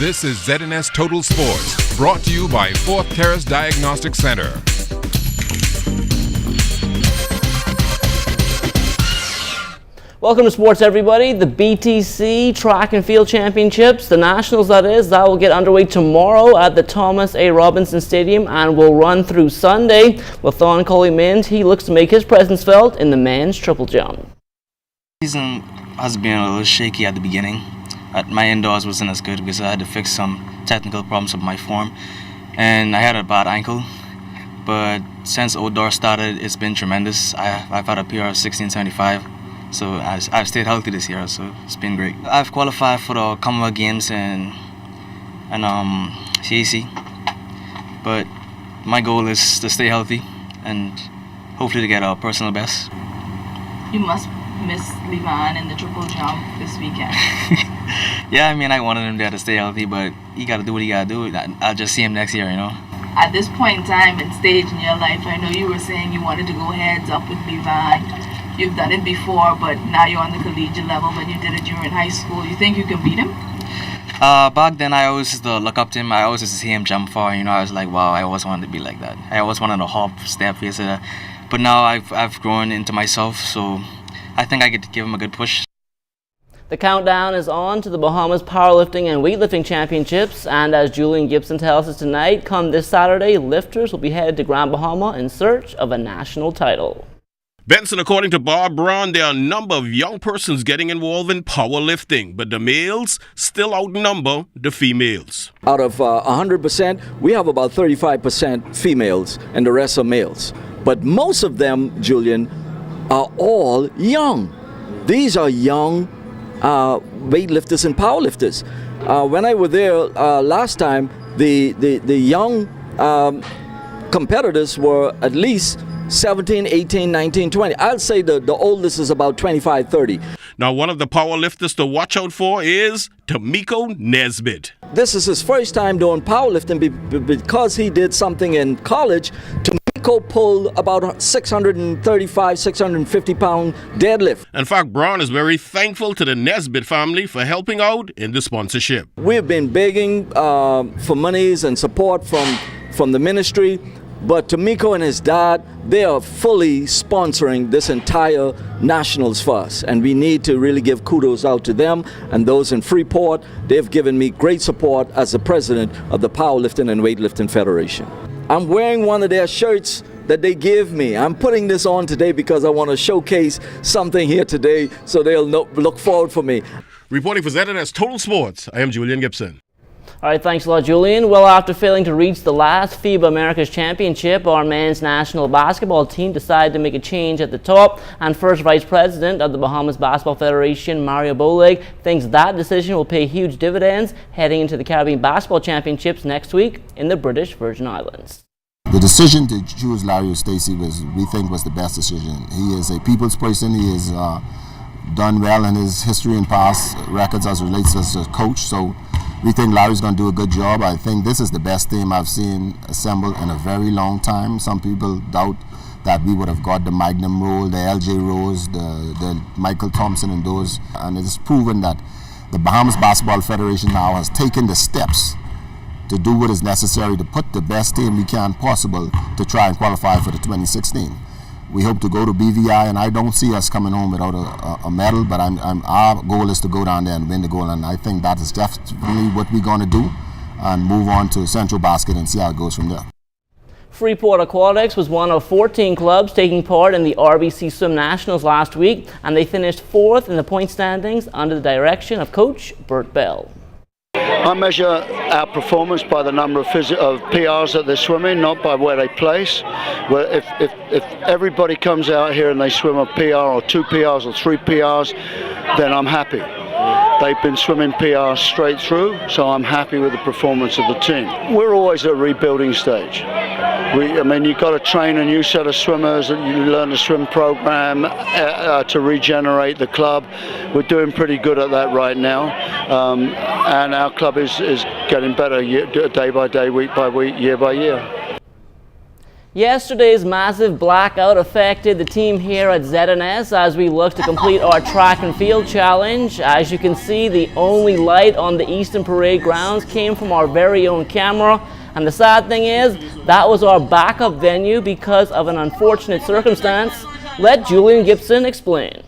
This is ZNS Total Sports, brought to you by Fourth Terrace Diagnostic Center. Welcome to sports, everybody. The BTC Track and Field Championships, the Nationals that will get underway tomorrow at the Thomas A. Robinson Stadium and will run through Sunday. With Thon Coley-Mint, he looks to make his presence felt in the men's triple jump. The season has been a little shaky at the beginning. My indoors wasn't as good because I had to fix some technical problems with my form, and I had a bad ankle. But since outdoor started, it's been tremendous. I've had a PR of 1675. So I've stayed healthy this year, so it's been great. I've qualified for the Commonwealth Games and CAC, but my goal is to stay healthy and hopefully to get a personal best. You must miss Levan in the triple jump this weekend. Yeah, I mean, I wanted him there to stay healthy, but he got to do what he got to do. I'll just see him next year, you know. At this point in time and stage in your life, I know you were saying you wanted to go heads up with Levan. You've done it before, but now you're on the collegiate level. When you did it, you were in high school. You think you can beat him? Back then, I always used to look up to him. I always used to see him jump far. You know, I was like, wow, I always wanted to be like that. I always wanted to hop, step, etc. But now I've grown into myself, so I think I could give him a good push. The countdown is on to the Bahamas Powerlifting and Weightlifting Championships, and as Julian Gibson tells us tonight, come this Saturday, lifters will be headed to Grand Bahama in search of a national title. Benson, according to Bob Braun, there are a number of young persons getting involved in powerlifting, but the males still outnumber the females. Out of 100%, we have about 35% females and the rest are males. But most of them, Julian, are all young. These are young weightlifters and powerlifters. When I was there last time, the young competitors were at least 17, 18, 19, 20. I'll say the oldest is about 25, 30. Now, one of the powerlifters to watch out for is Tamiko Nesbitt. This is his first time doing powerlifting because he did something in college. Tamiko pulled about 635, 650 pound deadlift. In fact, Brown is very thankful to the Nesbitt family for helping out in the sponsorship. We've been begging for monies and support from the ministry. But Tamiko and his dad, they are fully sponsoring this entire nationals for us. And we need to really give kudos out to them and those in Freeport. They've given me great support as the president of the Powerlifting and Weightlifting Federation. I'm wearing one of their shirts that they give me. I'm putting this on today because I want to showcase something here today so they'll look forward for me. Reporting for ZNS Total Sports, I am Julian Gibson. All right, thanks a lot, Julian. Well, after failing to reach the last FIBA Americas Championship, our men's national basketball team decided to make a change at the top, and first Vice President of the Bahamas Basketball Federation, Mario Boleg, thinks that decision will pay huge dividends heading into the Caribbean Basketball Championships next week in the British Virgin Islands. The decision to choose Larry Stacey we think was the best decision. He is a people's person. He has done well in his history and past records as relates as a coach, so we think Larry's going to do a good job. I think this is the best team I've seen assembled in a very long time. Some people doubt that we would have got the Magnum role, the LJ Rose, the Michael Thompson and those. And it is proven that the Bahamas Basketball Federation now has taken the steps to do what is necessary to put the best team we can possible to try and qualify for the 2016. We hope to go to BVI, and I don't see us coming home without a medal, but our goal is to go down there and win the gold, and I think that is definitely what we're going to do and move on to Central Basket and see how it goes from there. Freeport Aquatics was one of 14 clubs taking part in the RBC Swim Nationals last week, and they finished fourth in the point standings under the direction of Coach Bert Bell. I measure our performance by the number of PRs that they're swimming, not by where they place. Well, if everybody comes out here and they swim a PR or 2 PRs or 3 PRs, then I'm happy. They've been swimming PRs straight through, so I'm happy with the performance of the team. We're always at a rebuilding stage. I mean, you've got to train a new set of swimmers, you learn the swim program to regenerate the club. We're doing pretty good at that right now, and our club is getting better day by day, week by week, year by year. Yesterday's massive blackout affected the team here at ZNS as we look to complete our track and field challenge. As you can see, the only light on the Eastern Parade grounds came from our very own camera. And the sad thing is, that was our backup venue because of an unfortunate circumstance. Let Julian Gibson explain.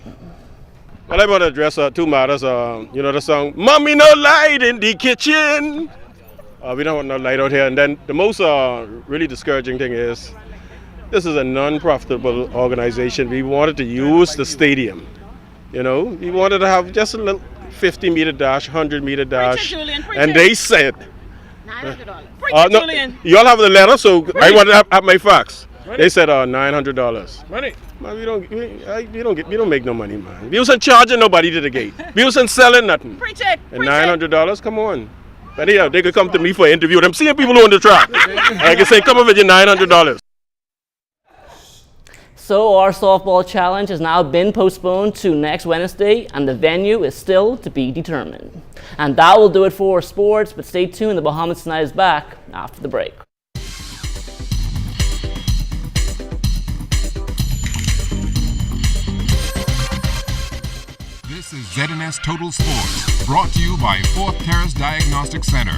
Well, I want to address two matters. You know the song, "Mommy, no light in the kitchen." We don't want no light out here. And then the most really discouraging thing is, this is a non-profitable organization. We wanted to use the stadium. You know, we wanted to have just a little 50-meter dash, 100-meter dash. Julian, and they said, $900. no, Julian. y'all have the letter, so I want to have my facts. They said $900. Money. Man, we don't make no money, man. We wasn't charging nobody to the gate. We wasn't selling nothing. Preach it. And $900, come on. But yeah, they could come to me for an interview. I'm seeing people on the track. I can say, come up with your $900. So our softball challenge has now been postponed to next Wednesday, and the venue is still to be determined. And that will do it for sports, but stay tuned. The Bahamas Tonight is back after the break. This is ZNS Total Sports, brought to you by Thurs Diagnostic Center.